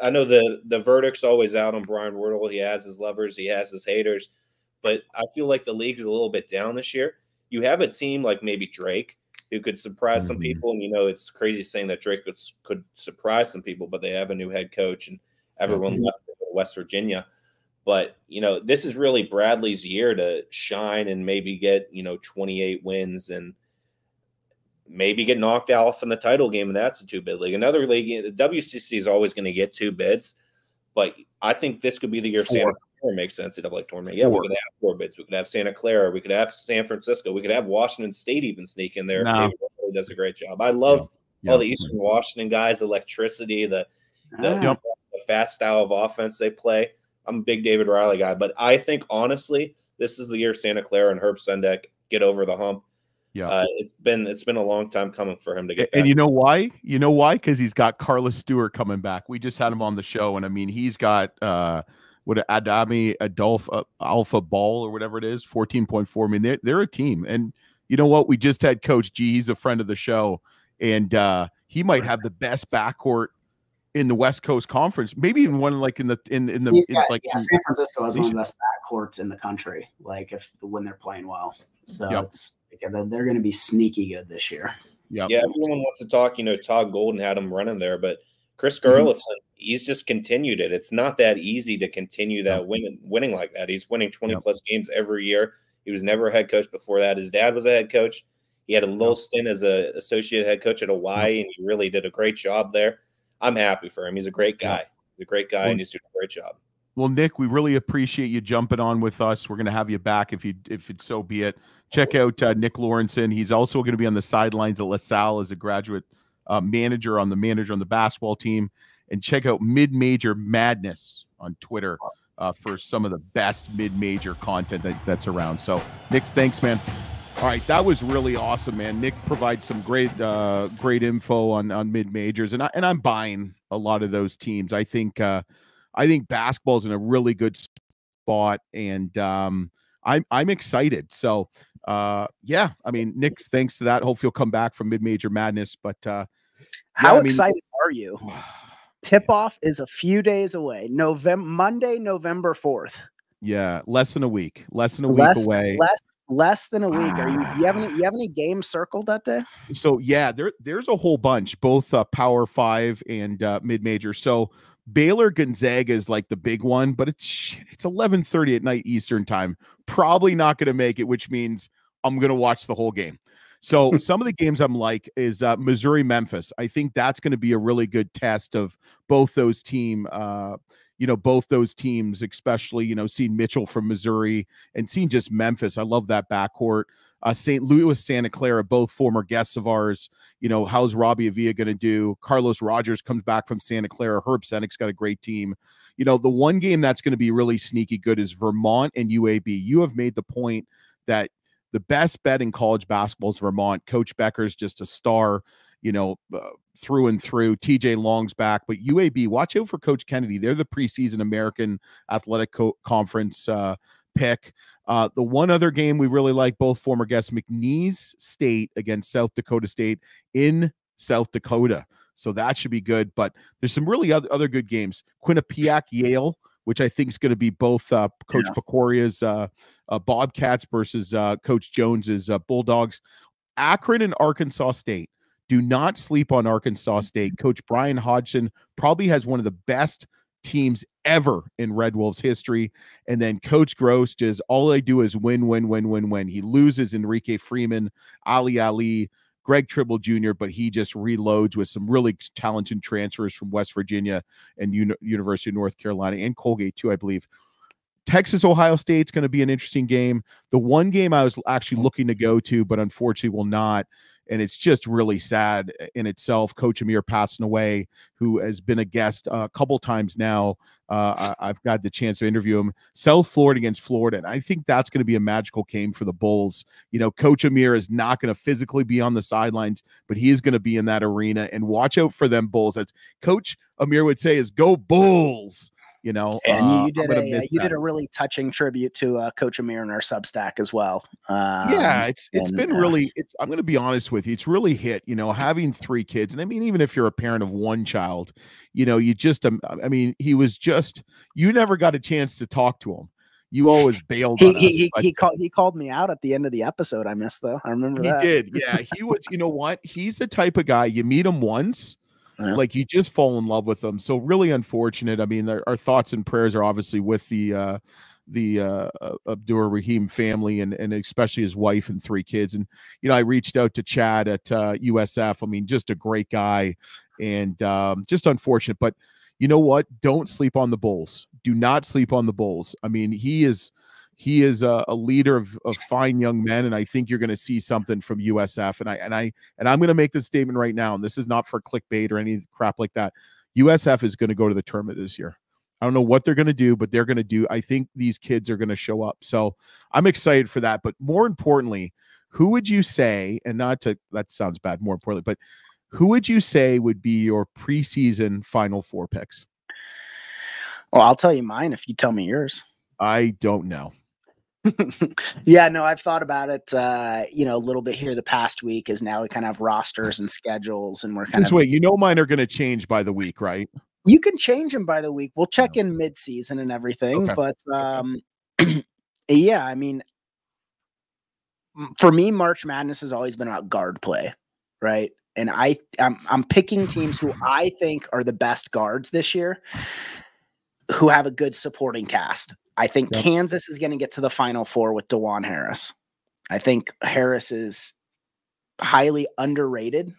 I know the verdict's always out on Brian Royal. He has his lovers, he has his haters. But I feel like the league's a little bit down this year. You have a team like maybe Drake who could surprise some people. And, it's crazy saying that Drake could surprise some people, but they have a new head coach and everyone left West Virginia. But, this is really Bradley's year to shine and maybe get, 28 wins and maybe get knocked off in the title game. And that's a 2-bid league. Another league, the WCC is always going to get 2 bids. But I think this could be the year Santa Clara makes NCAA tournament. Yeah, we could have 4 bids. We could have Santa Clara. We could have San Francisco. We could have Washington State even sneak in there. No. David really does a great job. I love all the Eastern Washington guys, electricity, the fast style of offense they play. I'm a big David Riley guy. But I think, honestly, this is the year Santa Clara and Herb Sendek get over the hump. Yeah, it's been a long time coming for him to get back. And you know why? Because he's got Carlos Stewart coming back. We just had him on the show, and he's got Adami Alpha Ball or whatever it is, 14.4. They're a team, and you know what? We just had Coach G. He's a friend of the show, and he might have the best backcourt in the West Coast Conference, maybe even one like in San Francisco has one of the best backcourts in the country. Like when they're playing well. So they're going to be sneaky good this year. Yeah, everyone wants to talk. Todd Golden had him running there, but Chris Gerlofson, he's just continued it. It's not that easy to continue that winning like that. He's winning 20-plus games every year. He was never a head coach before that. His dad was a head coach. He had a little stint as an associate head coach at Hawaii, and he really did a great job there. I'm happy for him. He's a great guy. He's a great guy, and he's doing a great job. Well, Nick, we really appreciate you jumping on with us. We're going to have you back if it so be it. Check out Nick Lorensen. He's also going to be on the sidelines at LaSalle as a graduate manager on the basketball team. And check out Mid-Major Madness on Twitter for some of the best mid-major content that's around. So, Nick, thanks, man. All right, that was really awesome, man. Nick provides some great info on mid-majors, and I'm buying a lot of those teams. I think basketball's in a really good spot, and I'm excited. So, Nick, thanks to that. Hope you'll come back from Mid-Major Madness. But how excited are you? Tip-off is a few days away. Monday, November 4th. Yeah, less than a week away. Less than a week. You have any games circled that day? So yeah, there's a whole bunch, both Power 5 and mid-major. So Baylor Gonzaga is like the big one, but it's 11:30 at night Eastern time. Probably not going to make it, which means I'm going to watch the whole game. So some of the games I'm like is Missouri Memphis. I think that's going to be a really good test of both those teams, especially, seeing Mitchell from Missouri and seeing just Memphis. I love that backcourt. St. Louis, Santa Clara, both former guests of ours. How's Robbie Avila going to do? Carlos Rogers comes back from Santa Clara. Herb Senek's got a great team. The one game that's going to be really sneaky good is Vermont and UAB. You have made the point that the best bet in college basketball is Vermont. Coach Becker's just a star, through and through. TJ Long's back, but UAB, watch out for Coach Kennedy. They're the preseason American Athletic Conference pick. The one other game we really like, both former guests, McNeese State against South Dakota State in South Dakota. So that should be good, but there's some really other good games. Quinnipiac, Yale, which I think is going to be both Coach Pecoria's Bobcats versus Coach Jones's Bulldogs. Akron and Arkansas State. Do not sleep on Arkansas State. Coach Brian Hodgson probably has one of the best teams ever in Red Wolves history. And then Coach Gross does all they do is win, win, win, win, win. He loses Enrique Freeman, Ali, Greg Tribble Jr., but he just reloads with some really talented transfers from West Virginia and University of North Carolina and Colgate too, I believe. Texas, Ohio State's going to be an interesting game. The one game I was actually looking to go to, but unfortunately will not, and it's just really sad in itself. Coach Amir passing away, who has been a guest a couple times now. I've got the chance to interview him. South Florida against Florida, and I think that's going to be a magical game for the Bulls. You know, Coach Amir is not going to physically be on the sidelines, but he is going to be in that arena. And watch out for them Bulls. As Coach Amir would say, is go Bulls. You know, and you did a really touching tribute to Coach Amir in our Substack as well. It's been really. I'm going to be honest with you. It's really hit. You know, having 3 kids, and I mean, even if you're a parent of one child, you know, you just. I mean, he was just. You never got a chance to talk to him. You always bailed on us. He called me out at the end of the episode. I missed though. I remember that. He did. Yeah, he was. You know what? He's the type of guy you meet him once. Yeah. Like you just fall in love with them. So really unfortunate. I mean, our thoughts and prayers are obviously with the Abdur Rahim family and especially his wife and 3 kids. And, you know, I reached out to Chad at USF. I mean, just a great guy and just unfortunate. But you know what? Don't sleep on the Bulls. Do not sleep on the Bulls. I mean, he is a leader of fine young men, and I think you're going to see something from USF. And I'm going to make this statement right now, and this is not for clickbait or any crap like that. USF is going to go to the tournament this year. I don't know what they're going to do, but they're going to do. I think these kids are going to show up. So I'm excited for that. But more importantly, who would you say, and not to, that sounds bad, more importantly, but who would you say would be your preseason Final Four picks? Well, I'll tell you mine if you tell me yours. I don't know. Yeah, no, I've thought about it, you know, a little bit here the past week as now we kind of have rosters and schedules and we're kind of. Wait, you know, mine are going to change by the week, right? You can change them by the week. We'll check in mid-season and everything. Okay. But yeah, I mean, for me, March Madness has always been about guard play, right? And I'm picking teams who I think are the best guards this year, who have a good supporting cast. I think Kansas is going to get to the Final Four with DeJuan Harris. I think Harris is highly underrated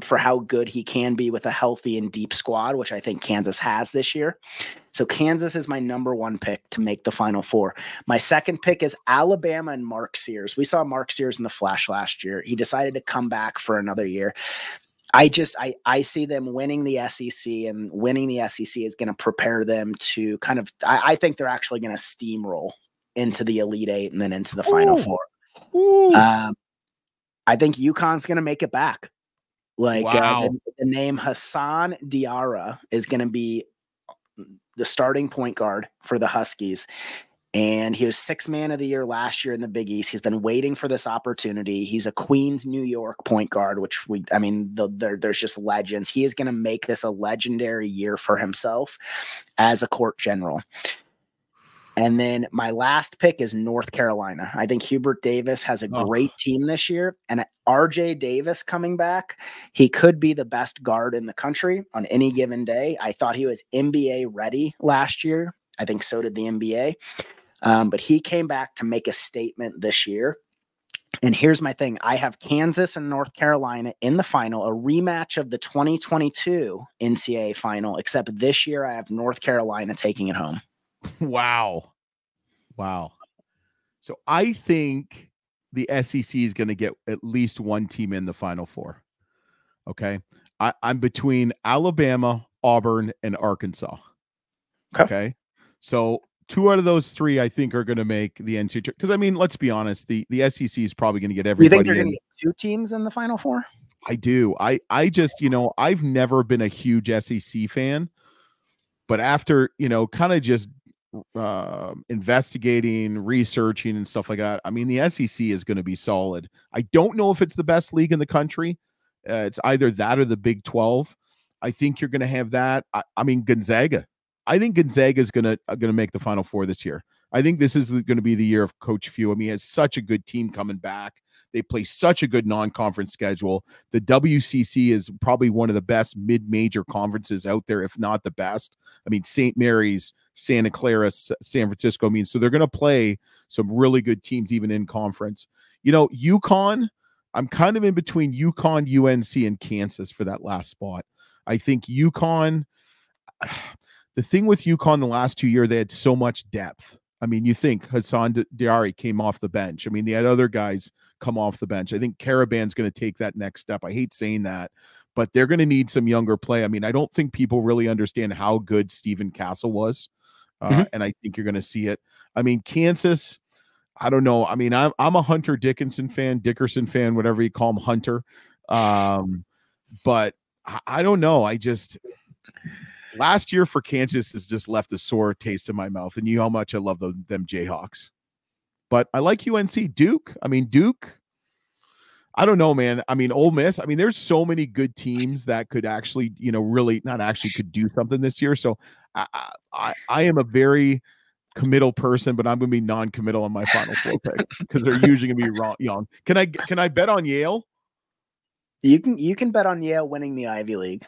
for how good he can be with a healthy and deep squad, which I think Kansas has this year. So Kansas is my number 1 pick to make the Final Four. My second pick is Alabama and Mark Sears. We saw Mark Sears in the flash last year. He decided to come back for another year. I see them winning the SEC, and winning the SEC is going to prepare them to kind of, I think they're actually going to steamroll into the Elite 8 and then into the Final Four. I think UConn's going to make it back. Like the name Hassan Diarra is going to be the starting point guard for the Huskies. And he was 6th man of the year last year in the Big East. He's been waiting for this opportunity. He's a Queens, New York point guard, which there's just legends. He is going to make this a legendary year for himself as a court general. And then my last pick is North Carolina. I think Hubert Davis has a great team this year. And RJ Davis coming back, he could be the best guard in the country on any given day. I thought he was NBA ready last year. I think so did the NBA. But he came back to make a statement this year. And here's my thing. I have Kansas and North Carolina in the final, a rematch of the 2022 NCAA final, except this year I have North Carolina taking it home. Wow. So I think the SEC is going to get at least 1 team in the Final Four. Okay. I'm between Alabama, Auburn, and Arkansas. Okay. So 2 out of those 3, I think, are going to make the NCAA. Because, I mean, let's be honest, the SEC is probably going to get everybody. You think they're going to get 2 teams in the Final Four? I do. I just, you know, I've never been a huge SEC fan. But after, you know, kind of just investigating, researching, and stuff like that, I mean, the SEC is going to be solid. I don't know if it's the best league in the country. It's either that or the Big 12. I think you're going to have that. I mean, Gonzaga. I think Gonzaga is going to make the Final Four this year. I think this is going to be the year of Coach Few. I mean, he has such a good team coming back. They play such a good non-conference schedule. The WCC is probably one of the best mid-major conferences out there, if not the best. I mean, St. Mary's, Santa Clara, San Francisco. I mean, so they're going to play some really good teams even in conference. You know, UConn, I'm kind of in between UConn, UNC, and Kansas for that last spot. I think UConn, the thing with UConn the last 2 years, they had so much depth. I mean, you think Hassan Diari came off the bench. I mean, they had other guys come off the bench. I think Caravan's going to take that next step. I hate saying that, but they're going to need some younger play. I mean, I don't think people really understand how good Stephen Castle was, and I think you're going to see it. I mean, Kansas, I don't know. I mean, I'm a Hunter Dickerson fan, whatever you call him, Hunter. But I don't know. Last year for Kansas has just left a sore taste in my mouth, and you know how much I love them Jayhawks. But I like UNC. Duke, I don't know, man. I mean, Ole Miss, I mean, there's so many good teams that could actually, you know, really not actually could do something this year. So I am a very committal person, but I'm going to be non-committal on my Final Four picks because they're usually going to be young. Can I bet on Yale? You can bet on Yale winning the Ivy League.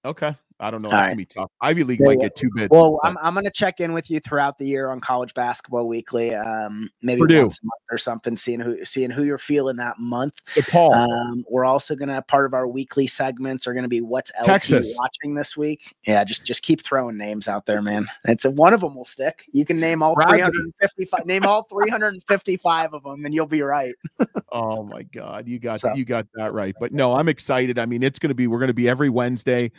Okay. I don't know. That's going to be tough. Ivy League might get 2 bids. Well, I'm going to check in with you throughout the year on College Basketball Weekly. Maybe Purdue. Once a month or something, seeing who you're feeling that month. DePaul. We're also going to, part of our weekly segments are going to be what's LT Texas. watching this week. Yeah, just keep throwing names out there, man. One of them will stick. You can name all 355. Name all 355 of them, and you'll be right. Oh my God, you got that right. But no, I'm excited. I mean, we're going to be every Wednesday.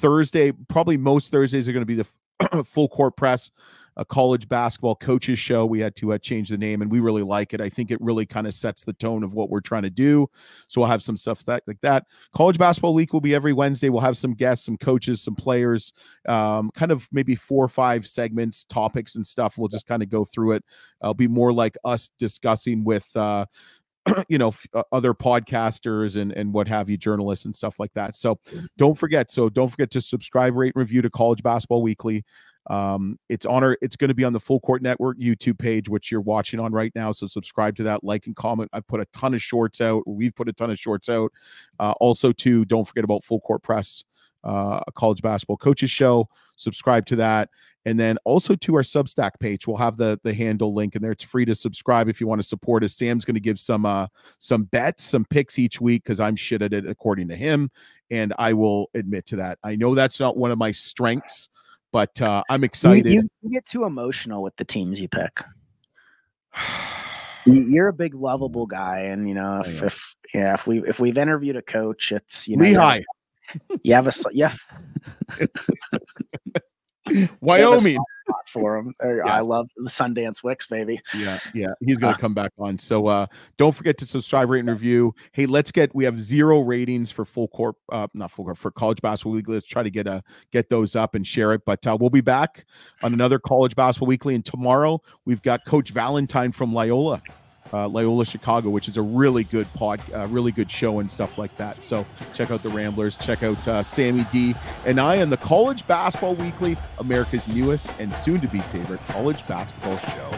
Thursday, probably most Thursdays are going to be the full court press, a college basketball coaches show. We had to change the name, and we really like it. I think it really kind of sets the tone of what we're trying to do. So we'll have some stuff like that. College Basketball Week will be every Wednesday. We'll have some guests, some coaches, some players, kind of maybe 4 or 5 segments, topics and stuff. We'll just kind of go through it. It'll be more like us discussing with you know, other podcasters and what have you, journalists and stuff like that. So don't forget to subscribe, rate, and review to College Basketball Weekly. It's going to be on the Full Court Network YouTube page, which you're watching on right now. So subscribe to that, like and comment. I've put a ton of shorts out. We've put a ton of shorts out. Also too, don't forget about Full Court Press, a college basketball coaches show. Subscribe to that. And then also to our Substack page, we'll have the handle link in there. It's free to subscribe if you want to support us. Sam's going to give some bets, some picks each week because I'm shit at it according to him, and I will admit to that. I know that's not one of my strengths, but I'm excited. You get too emotional with the teams you pick. You're a big lovable guy, and you know if we've interviewed a coach, it's Lehigh. Wyoming for him. Yes. I love the Sundance Wicks, baby. Yeah. He's going to come back on. So don't forget to subscribe, rate, and review. Hey, we have 0 ratings for for College Basketball Weekly. Let's try to get those up and share it. But we'll be back on another College Basketball Weekly. And tomorrow we've got Coach Valentine from Loyola Chicago, which is a really good really good show and stuff like that. So check out the Ramblers, check out Sammy D and I on the College Basketball Weekly, America's newest and soon to be favorite college basketball show.